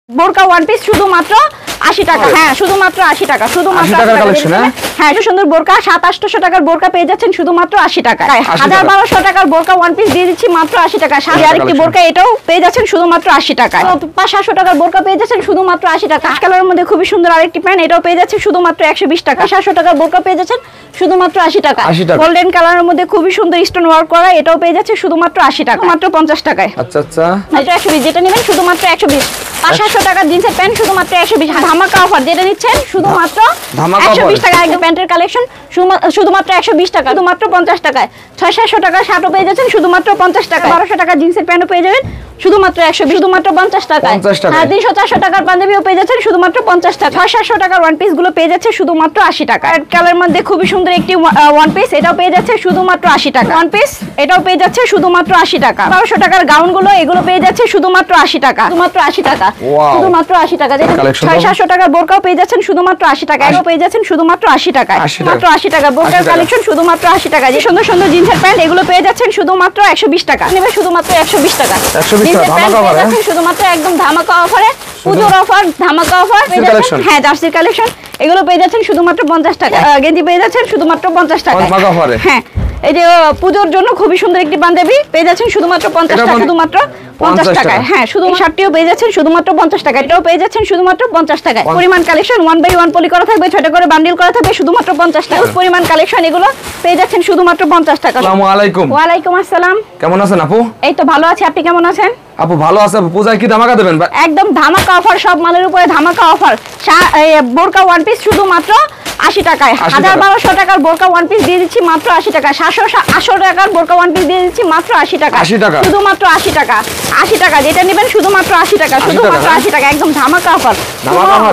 বোরকা one piece শুধুমাত্র 80 টাকা। হ্যাঁ শুধুমাত্র 80 টাকা, শুধুমাত্র 80 টাকা কালেকশন। হ্যাঁ এত সুন্দর বোরকা 700-800 টাকার বোরকা পেয়ে যাচ্ছেন শুধুমাত্র 80 টাকা। 1000-1200 টাকার বোরকা ওয়ান পিস দিয়ে দিচ্ছি মাত্র 80 টাকা। সাথে আরেকটি বোরকা এটাও পেয়ে যাচ্ছেন শুধুমাত্র 80 টাকা। 500 টাকার বোরকা পেয়ে যাচ্ছেন শুধুমাত্র 80 টাকা। কালারের মধ্যে খুবই সুন্দর আরেকটি প্যান্ট এটাও পেয়ে যাচ্ছে শুধুমাত্র 120 টাকা। 700 টাকার বোরকা পেয়ে যাচ্ছেন শুধুমাত্র 80 টাকা। গোল্ডেন কালারের মধ্যে খুবই সুন্দর স্টোন ওয়ার্ক করা এটাও পেয়ে যাচ্ছে শুধুমাত্র 80 টাকা, মাত্র 50 টাকায়। আচ্ছা আচ্ছা, এটা 120, যেটা নেবেন শুধুমাত্র 120। 500 টাকার জিন্সের প্যান্ট শুধুমাত্র 120। ধামাকা অফার, যেটা নিচ্ছেন শুধুমাত্র 120 টাকা। একদম প্যান্টের কালেকশন শুধুমাত্র 120 টাকা, শুধুমাত্র 50 টাকায়। 600 টাকা শার্টও পেয়ে যাচ্ছেন শুধুমাত্র 50 টাকা। 1200 টাকা জিন্সের প্যান্টও পেয়ে যাবেন শুধুমাত্র 120, শুধুমাত্র 50 টাকা। হ্যাঁ 300-400 টাকার পাঞ্জাবিও পেয়ে যাচ্ছেন শুধুমাত্র 50 টাকা। 600 টাকার ওয়ান পিস গুলো পেয়ে যাচ্ছে শুধুমাত্র 80 টাকা। রেড কালারের মধ্যে খুবই সুন্দর একটি ওয়ান পিস এটাও পেয়ে যাচ্ছে শুধুমাত্র 80 টাকা। ওয়ান পিস এটাও পেয়ে যাচ্ছে শুধুমাত্র 80 টাকা। 1200 টাকার গাউন গুলো এগুলো পেয়ে যাচ্ছে শুধুমাত্র 80 টাকা, শুধুমাত্র 80 টাকা, শুধুমাত্র 80 টাকা। 600 টাকার বোরকাও পেয়ে যাচ্ছেন শুধুমাত্র 80 টাকা। এটাও পেয়ে যাচ্ছেন শুধুমাত্র 80 টাকা, মাত্র 80 টাকা। বোরকার কালেকশন শুধুমাত্র 80 টাকা। যে সুন্দর সুন্দর জিন্সের প্যান্ট এগুলো পেয়ে যাচ্ছেন শুধুমাত্র 120 টাকা। নেবে শুধুমাত্র 120 টাকা। 120 টাকা শুধুমাত্র একদম ধামাকা অফারে, পুজোর অফার, ধামাকা অফার পেয়ে যাচ্ছেন। হ্যাঁ জার্সির কালেকশন এগুলো পেয়ে যাচ্ছেন শুধুমাত্র 50 টাকা। গেঞ্জি পেয়ে যাচ্ছেন শুধুমাত্র 50 টাকা। হ্যাঁ এই যে পুজোর জন্য খুবই সুন্দর একটি পাঞ্জাবি পেয়ে যাচ্ছেন শুধুমাত্র 50 টাকা, শুধুমাত্র 50 টাকায়। হ্যাঁ শুধু শার্টটিও পেয়ে যাচ্ছেন শুধুমাত্র 50 টাকা। এটাও পেয়ে যাচ্ছেন শুধুমাত্র 50 টাকায়। পরিমাণ কালেকশন 1/1 পলি করা থাকবে, 6টা করে বান্ডিল করা থাকবে শুধুমাত্র 50 টাকা। পরিমাণ কালেকশন এগুলো পেয়ে যাচ্ছেন শুধুমাত্র 50 টাকা। আসসালামু আলাইকুম। ওয়া আলাইকুম আসসালাম। কেমন আছেন আপু? এই তো ভালো আছি, আপনি কেমন আছেন? আপু ভালো আছে। পূজায় কি ধামাকা দেবেন? একদম ধামাকা অফার, সব মালের উপরে ধামাকা অফার। বোরকা ওয়ান পিস শুধুমাত্র 80 টাকায়। 1000-1200 টাকার বোরকা ওয়ান পিস দিয়ে দিচ্ছি মাত্র 80 টাকা। 700-800 টাকার বোরকা ওয়ান পিস দিয়ে দিচ্ছি মাত্র 80 টাকা, শুধুমাত্র 80 টাকা। 80 টাকা যেটা নেবেন শুধুমাত্র 80 টাকা, শুধুমাত্র 80 টাকা। একদম ধামাকা অফার।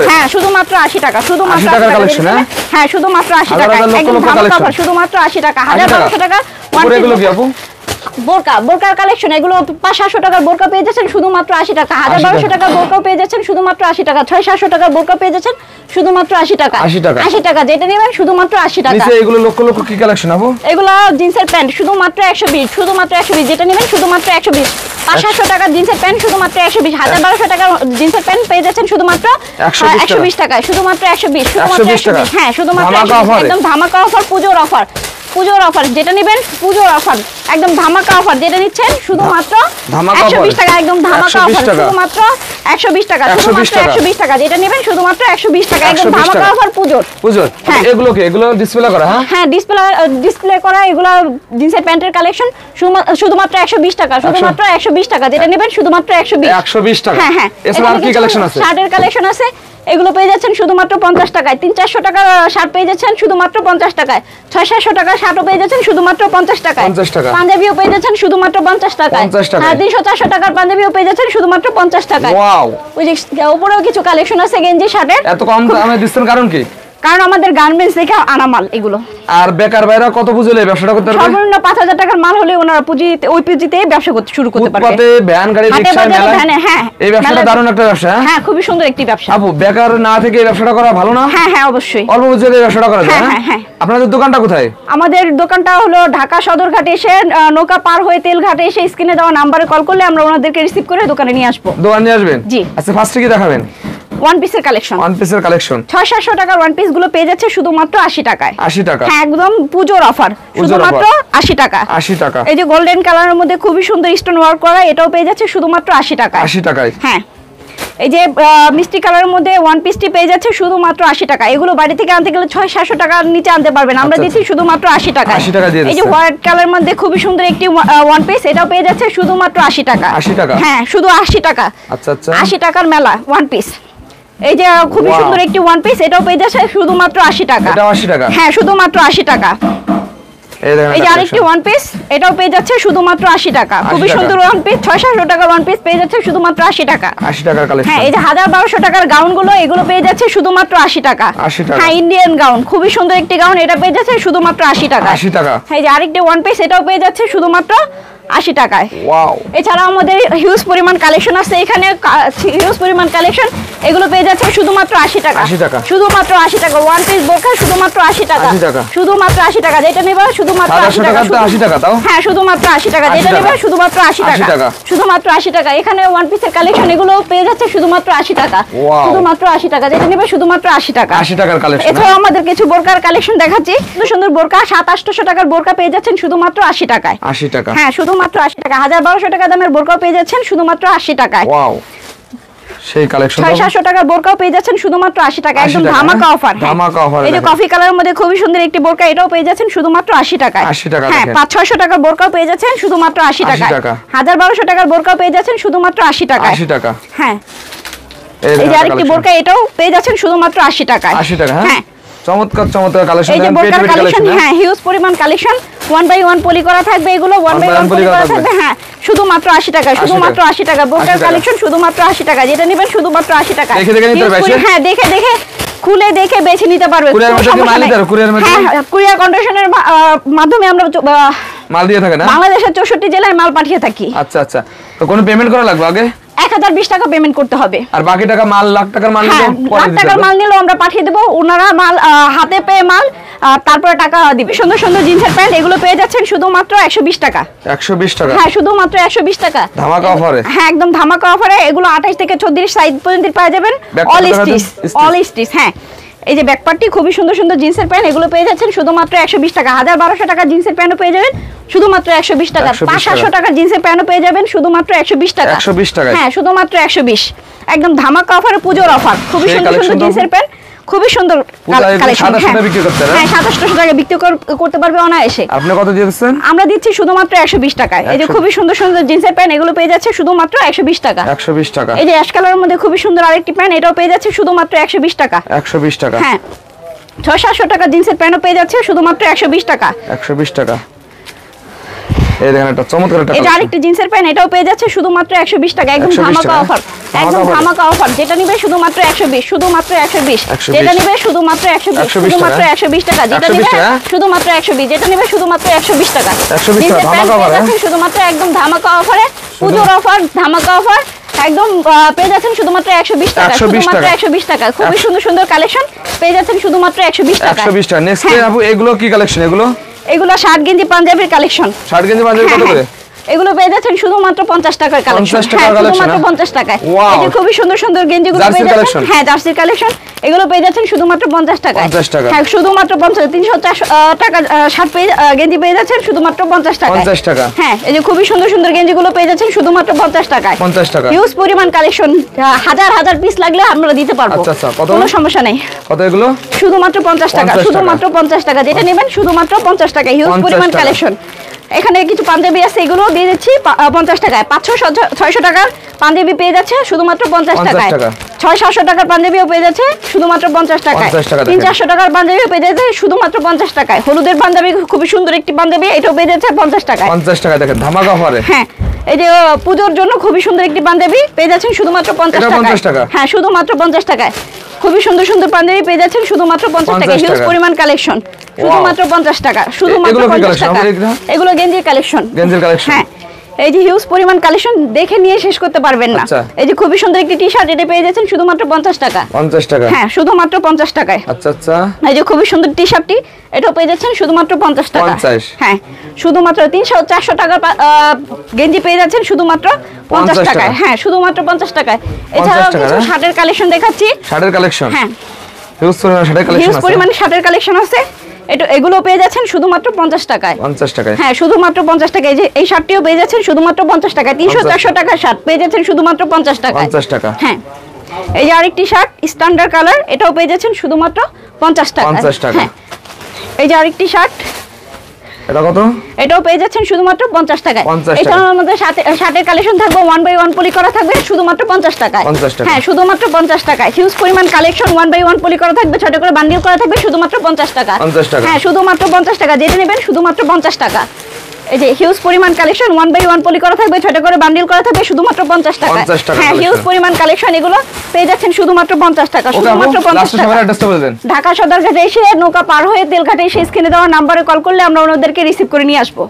হ্যাঁ শুধুমাত্র 80 টাকা, শুধুমাত্র 80 টাকা। হ্যাঁ শুধুমাত্র 80 টাকা, একদম ধামাকা অফার, শুধুমাত্র 80 টাকা। 1000-1200 টাকা এগুলো কি আপু? বোরকার কালেকশন এগুলো 500 টাকার বোরকা পেয়ে যাচ্ছেন শুধুমাত্র 80 টাকা। 1000-1200 টাকার বোরকাও পেয়ে যাচ্ছেন শুধুমাত্র 80 টাকা। 600-700 টাকার বোরকা পেয়ে যাচ্ছেন শুধুমাত্র 80 টাকা। 80 টাকা যেটা নেবেন শুধুমাত্র 80 টাকা। নিচে এগুলো লক্ষ লক্ষ কি কালেকশন আপু? এগুলো জিন্সের প্যান্ট শুধুমাত্র 120, শুধুমাত্র 120, যেটা নেবেন শুধুমাত্র 120। 500 টাকার জিন্সের প্যান্ট শুধুমাত্র 120। 1000-1200 টাকার জিন্সের প্যান্ট পেয়ে যাচ্ছেন শুধুমাত্র 120 টাকায়, শুধুমাত্র 120, শুধুমাত্র 120। হ্যাঁ শুধুমাত্র একদম ধামাকা অফার, পুজোর অফার, পুজোর অফার। যেটা নেবেন পুজোর অফার, একদম ধামাকা অফার। যেটা নিচ্ছেন শুধুমাত্র 120 টাকা, একদম ধামাকা অফার, শুধুমাত্র 120 টাকা, শুধুমাত্র 120 টাকা। যেটা নেবেন শুধুমাত্র 120 টাকা, একদম ধামাকা অফার পুজোর। এগুলো কি? এগুলো ডিসপ্লে করা? হ্যাঁ ডিসপ্লে করা। এগুলো জিন্সের প্যান্টের কালেকশন শুধুমাত্র 120 টাকা, শুধুমাত্র 120 টাকা। যেটা নেবেন শুধুমাত্র 120 টাকা। হ্যাঁ হ্যাঁ। এছাড়া আর কি কালেকশন আছে? শার্টের কালেকশন আছে, এগুলো পেয়ে যাচ্ছেন শুধুমাত্র 50 টাকায়। 300-400 টাকার শার্ট পেয়ে যাচ্ছেন শুধুমাত্র 50 টাকায়। 600-700 টাকার শার্টও পেয়ে যাচ্ছেন শুধুমাত্র 50 টাকায়। পাঞ্জাবিও পেয়ে যাচ্ছেন শুধুমাত্র 50 টাকায়। হ্যাঁ 300-400 টাকার পাঞ্জাবিও পেয়ে যাচ্ছেন শুধুমাত্র 50 টাকায়। ওই যে উপরেও কিছু কালেকশন আছে গেঞ্জি শার্টের। এত কম দামে দিচ্ছেন কারণ কি? কারণ আমাদের গার্মেন্টস দেখে আনা মাল এগুলো। আর বেকার ভাইরা কত পুঁজিলে ব্যবসাটা করতে পারবে? সর্বনিম্ন 5000 টাকার মাল হলে ওনারা ওই পুঁজিতে ব্যবসা শুরু করতে পারবে। ফুটপাতে ভ্যান গাড়ি রিকশা মেলা। হ্যাঁ এই ব্যবসাটা দারুণ একটা ব্যবসা। হ্যাঁ খুবই সুন্দর একটি ব্যবসা। আপু বেকার না থেকে এই ব্যবসাটা করা ভালো না? হ্যাঁ হ্যাঁ অবশ্যই। অল্প পুঁজিতে ব্যবসাটা করা যায়। হ্যাঁ হ্যাঁ। আপনাদের দোকানটা কোথায়? আমাদের দোকানটা হলো ঢাকা সদরঘাটে এসে নৌকা পার হয়ে তেলঘাটে এসে স্ক্রিনে দেওয়া নম্বরে কল করলে আমরা ওনাদেরকে রিসিভ করে দোকানে নিয়ে আসবো। দোকানে নিয়ে আসবেন? জি। আচ্ছা ফার্স্টে কি দেখাবেন? ওয়ান পিসের কালেকশন। ওয়ান পিসের কালেকশন 600-700 টাকার ওয়ান পিস গুলো পেয়ে যাচ্ছে শুধুমাত্র 80 টাকায়। 80 টাকা। হ্যাঁ একদম পুজোর অফার, শুধুমাত্র 80 টাকা। 80 টাকা। এই যে গোল্ডেন কালারের মধ্যে খুবই সুন্দর স্টোন ওয়ার্ক করা এটাও পেয়ে যাচ্ছে শুধুমাত্র 80 টাকা। 80 টাকায়। হ্যাঁ এই যে মিষ্টি কালারের মধ্যে ওয়ান পিসটি পেয়ে যাচ্ছে শুধুমাত্র 80 টাকা। এগুলো বাড়ি থেকে আনতে গেলে 600-700 টাকার নিচে আনতে পারবেন, আমরা দিচ্ছি শুধুমাত্র 80 টাকা। 80 টাকা দিয়ে। এই যে হোয়াইট কালারের মধ্যে খুবই সুন্দর একটি ওয়ান পিস এটাও পেয়ে যাচ্ছে শুধুমাত্র 80 টাকা। 80 টাকা। হ্যাঁ শুধু 80 টাকা। আচ্ছা আচ্ছা। 80 টাকার মেলা ওয়ান পিস। এই যে খুবই সুন্দর একটি ওয়ান পিস এটাও পেয়ে যাচ্ছে শুধুমাত্র 80 টাকা। এটাও 80 টাকা। হ্যাঁ শুধুমাত্র 80 টাকা। এই যে আরেকটি ওয়ান পিস এটাও পেয়ে যাচ্ছে শুধুমাত্র 80 টাকা। খুবই সুন্দর ওয়ান পিস। 600-700 টাকার ওয়ান পিস পেয়ে যাচ্ছে শুধুমাত্র 80 টাকা। 80 টাকার কালেকশন। হ্যাঁ এই যে 1000-1200 টাকার গাউন গুলো এগুলো পেয়ে যাচ্ছে শুধুমাত্র 80 টাকা। 80 টাকা। হ্যাঁ ইন্ডিয়ান গাউন খুবই সুন্দর একটি গাউন, এটা পেয়ে যাচ্ছে শুধুমাত্র 80 টাকা। 80 টাকা। এই যে আরেকটি ওয়ান পিস এটাও পেয়ে যাচ্ছে শুধুমাত্র 80 টাকায়। ওয়াও, এছাড়া আমাদের হিউজ পরিমাণ কালেকশন আছে, এখানে হিউজ পরিমাণ কালেকশন, এগুলো পেয়ে যাচ্ছে শুধুমাত্র 80 টাকা। 80 টাকা, শুধুমাত্র 80 টাকা। ওয়ান পিস বোরকা শুধুমাত্র 80 টাকা। 80 টাকা, শুধুমাত্র 80 টাকা। যেটা নেবে শুধুমাত্র 80 টাকা। 80 টাকা তাও? হ্যাঁ, শুধুমাত্র 80 টাকা। যেটা নেবে শুধুমাত্র 80 টাকা। শুধুমাত্র 80 টাকা। এখানে ওয়ান পিসের কালেকশন, এগুলো পেয়ে যাচ্ছে শুধুমাত্র 80 টাকা। শুধুমাত্র 80 টাকা। যেটা নেবে শুধুমাত্র 80 টাকা। 80 টাকার কালেকশন। এছাড়া আমাদের কিছু বোরকার কালেকশন দেখাচ্ছি। সুন্দর সুন্দর বোরকা 700-800 টাকার বোরকা পেয়ে যাচ্ছেন শুধুমাত্র 80 টাকায়। 80 টাকা। হ্যাঁ, শুধুমাত্র 80 টাকা। 1000-1200 টাকা দামের বোরকা পেয়ে যাচ্ছেন শুধুমাত্র 80 টাকায়। ওয়াও, সেই কালেকশন। 600-700 টাকার বোরকাও পেয়ে যাচ্ছেন শুধুমাত্র 80 টাকা। একদম ধামাকা অফার। ধামাকা অফার। এই যে কফি কালারের মধ্যে খুবই সুন্দর একটি বোরকা, এটাও পেয়ে যাচ্ছেন শুধুমাত্র 80 টাকায়। 80 টাকা। হ্যাঁ, 500-600 টাকার বোরকাও পেয়ে যাচ্ছেন শুধুমাত্র 80 টাকায়। 1000-1200 টাকার বোরকাও পেয়ে যাচ্ছেন শুধুমাত্র 80 টাকায়। 80 টাকা। হ্যাঁ, এই যে আরেকটি বোরকা, এটাও পেয়ে যাচ্ছেন শুধুমাত্র 80 টাকায়। 80 টাকা। হ্যাঁ, চমৎকার চমৎকার কালেকশন। এই যে বোরকার কালেকশন, হ্যাঁ, হিউজ পরিমাণ কালেকশন। 1 বাই 1 পলি করা থাকবে, এগুলো 1 বাই 1 পলি করা থাকবে। হ্যাঁ, শুধুমাত্র 80 টাকা। শুধুমাত্র 80 টাকা। বোরকার কালেকশন শুধুমাত্র 80 টাকা। যেটা নেবেন শুধুমাত্র 80 টাকা। দেখে দেখে নিতে পারবে। হ্যাঁ, দেখে দেখে খুলে দেখে বেছে নিতে পারবে। কুরিয়ার কন্ডিশনের মাধ্যমে আমরা মাল দিয়ে থাকি না, বাংলাদেশের 64 জেলায় মাল পাঠিয়ে থাকি। আচ্ছা আচ্ছা। তো কোনো পেমেন্ট করা লাগবে আগে? 1020 টাকা পেমেন্ট করতে হবে। আর বাকি টাকা মাল, লাখ টাকার মাল নিলে পরে লাখ টাকার মাল নিলেও আমরা পাঠিয়ে দেব। ওনারা মাল হাতে পেয়ে মাল তারপরে টাকা দিবে। সুন্দর সুন্দর জিন্সের প্যান্ট, এগুলো পেয়ে যাচ্ছেন শুধুমাত্র 120 টাকা। 120 টাকা। হ্যাঁ, শুধুমাত্র 120 টাকা। ধামাকা অফারে। হ্যাঁ, একদম ধামাকা অফারে। এগুলো 28 থেকে 34 সাইজ পর্যন্ত পেয়ে যাবেন। All stitch, all stitch. হ্যাঁ, এই যে ব্যাকপার্টটি খুবই সুন্দর সুন্দর জিন্সের প্যান্ট, এগুলো পেয়ে যাচ্ছেন শুধুমাত্র 120 টাকা। 1000-1200 টাকা জিন্সের প্যান্টও পেয়ে যাবেন শুধুমাত্র 120 টাকা। 500 টাকা জিন্সের প্যান্টও পেয়ে যাবেন শুধুমাত্র 120 টাকা। 120 টাকা। হ্যাঁ, শুধুমাত্র 120। একদম ধামাকা অফারে, পুজোর অফার। খুবই সুন্দর সুন্দর জিন্সের প্যান্ট, খুবই সুন্দর কালেকশন। হ্যাঁ, 2700 টাকা বিক্রি করতে পারবে অনায়াসে। আপনি কত দিয়েছেন? আমরা দিচ্ছি শুধুমাত্র 120 টাকায়। এই যে খুবই সুন্দর সুন্দর জিন্সের প্যান্ট, এগুলো পেয়ে যাচ্ছে শুধুমাত্র 120 টাকা। 120 টাকা। এই যে অ্যাশ কালারের মধ্যে খুবই সুন্দর আরেকটি প্যান্ট, এটাও পেয়ে যাচ্ছে শুধুমাত্র 120 টাকা। 120 টাকা। হ্যাঁ, 600-700 টাকা জিন্সের প্যান্টও পেয়ে যাচ্ছে শুধুমাত্র 120 টাকা। 120 টাকা। এই দেখেন একটা চমৎকার একটা। এটা আরেকটি জিন্সের প্যান্ট, এটাও পেয়ে যাচ্ছে শুধুমাত্র 120 টাকা। একদম ধামাকা অফার। একদম ধামাকা অফার। যেটা নিবে শুধুমাত্র 120, শুধুমাত্র 120। যেটা নিবে শুধুমাত্র 120, শুধুমাত্র 120 টাকা। যেটা নিবে শুধুমাত্র 120, যেটা নিবে শুধুমাত্র 120 টাকা। 120 টাকা ধামাকা অফার। শুধুমাত্র একদম ধামাকা অফারে, পুজোর অফার, ধামাকা অফার। একদম পেয়ে যাচ্ছেন শুধুমাত্র 120 টাকা। শুধুমাত্র 120 টাকা। খুবই সুন্দর সুন্দর কালেকশন পেয়ে যাচ্ছেন শুধুমাত্র 120 টাকা। 120 টাকা। নেক্সট আপু, এগুলো কি কালেকশন? এগুলো শার্ট গেঞ্জি পাঞ্জাবির কালেকশন। শার্ট গেঞ্জি পাঞ্জাবি কত করে? এগুলো পেয়ে যাচ্ছেন শুধুমাত্র 50 টাকার কালেকশন। হ্যাঁ, শুধুমাত্র 50 টাকায়। এই যে খুবই সুন্দর সুন্দর গেঞ্জিগুলো পেয়ে যাচ্ছেন। হ্যাঁ, জার্সির কালেকশন, এগুলো পেয়ে যাচ্ছেন শুধুমাত্র 50 টাকায়। 50 টাকা। হ্যাঁ, শুধুমাত্র 50, 300 টাকা শার্ট গেঞ্জি পেয়ে যাচ্ছেন শুধুমাত্র 50 টাকায়। 50 টাকা। হ্যাঁ, এই যে খুবই সুন্দর সুন্দর গেঞ্জিগুলো পেয়ে যাচ্ছেন শুধুমাত্র 50 টাকায়। 50 টাকা। হিউজ পরিমাণ কালেকশন, হাজার হাজার পিস লাগলে আমরা দিতে পারবো। আচ্ছা আচ্ছা। কোনো সমস্যা নেই। কত এগুলো? শুধুমাত্র 50 টাকা। শুধুমাত্র 50 টাকা। যেটা নেবেন শুধুমাত্র 50 টাকা। হিউজ পরিমাণ কালেকশন। এখানে কিছু পাঞ্জাবি আছে, এগুলো দিয়ে দিচ্ছি 50 টাকায়। 500-600 টাকার পাঞ্জাবি পেয়ে যাচ্ছে শুধুমাত্র 50 টাকায়। 600-700 টাকার পাঞ্জাবিও পেয়ে যাচ্ছে শুধুমাত্র 50 টাকায়। 300-400 টাকার পাঞ্জাবিও পেয়ে যাচ্ছে শুধুমাত্র 50 টাকায়। হলুদের পাঞ্জাবি, খুবই সুন্দর একটি পাঞ্জাবি, এটাও পেয়ে যাচ্ছে 50 টাকায়। 50 টাকা। দেখেন ধামাকা অফারে। হ্যাঁ, এই যে পূজোর জন্য খুবই সুন্দর একটি পাঞ্জাবি পেয়ে যাচ্ছেন শুধুমাত্র 50 টাকা। হ্যাঁ, শুধুমাত্র 50 টাকায়। খুবই সুন্দর সুন্দর পাঞ্জাবি পেয়ে যাচ্ছেন শুধুমাত্র 50 টাকা। হিউজ পরিমাণ কালেকশন, শুধুমাত্র 50 টাকা। শুধুমাত্র 50 টাকা। এগুলো গেঞ্জির কালেকশন। হ্যাঁ, এই যে হিউজ পরিমাণ কালেকশন, দেখে নিয়ে শেষ করতে পারবেন না। এই যে খুবই সুন্দর একটি টি-শার্ট, এটা পেয়ে যাচ্ছেন শুধুমাত্র 50 টাকা। 50 টাকা। হ্যাঁ, শুধুমাত্র 50 টাকায়। আচ্ছা আচ্ছা। এই যে খুবই সুন্দর টি-শার্টটি, এটাও পেয়ে যাচ্ছেন শুধুমাত্র 50 টাকা। 50। হ্যাঁ, শুধুমাত্র 300-400 টাকার গেঞ্জি পেয়ে যাচ্ছেন শুধুমাত্র 50 টাকায়। হ্যাঁ, শুধুমাত্র 50 টাকায়। এছাড়াও কিছু শার্টের কালেকশন দেখাচ্ছি। শার্টের কালেকশন। হ্যাঁ, হিউজ পরিমাণ শার্টের কালেকশন আছে। হিউজ পরিমাণ শার্টের কালেকশন আছে। এগুলো পেয়ে যাচ্ছেন শুধুমাত্র 50 টাকায়। 50 টাকায়। হ্যাঁ, শুধুমাত্র 50 টাকায়। এই যে এই শার্টটিও পেয়ে যাচ্ছেন শুধুমাত্র 50 টাকায়। 300-400 টাকার শার্ট পেয়ে যাচ্ছেন শুধুমাত্র 50 টাকায়। 50 টাকা। হ্যাঁ, এই যে আরেকটি শার্ট স্ট্যান্ডার্ড কালার, এটাও পেয়ে যাচ্ছেন শুধুমাত্র 50 টাকা। 50 টাকা। হ্যাঁ, এই যে আরেকটি শার্ট, এটা কত? এটাও পেয়ে যাচ্ছেন শুধুমাত্র 50 টাকায়। এছাড়াও আমাদের শার্টের কালেকশন থাকবে 1 বাই 1 পলি করা থাকবে শুধুমাত্র 50 টাকায়। 50 টাকা। হ্যাঁ, শুধুমাত্র 50 টাকায়। হিউজ পরিমাণ কালেকশন, 1 বাই 1 পলি করা থাকবে, ছোট করে বান্ডিল করা থাকবে শুধুমাত্র 50 টাকা। 50 টাকা। হ্যাঁ, শুধুমাত্র 50 টাকা। যেটা নেবেন শুধুমাত্র 50 টাকা। এই যে হিউজ পরিমাণ কালেকশন, 1 বাই 1 পলি করা থাকবে, ছোট করে বান্ডিল করা থাকবে শুধুমাত্র 50 টাকা। হ্যাঁ, হিউজ পরিমাণ কালেকশন, এগুলো পেয়ে যাচ্ছেন শুধুমাত্র 50 টাকা। শুধুমাত্র 50 টাকা। ঢাকা সদরঘাটে এসে নৌকা পার হয়ে তেলঘাটে এসে স্ক্রিনে দেওয়া নাম্বারে কল করলে আমরা ওনাদেরকে রিসিভ করে নিয়ে আসবো।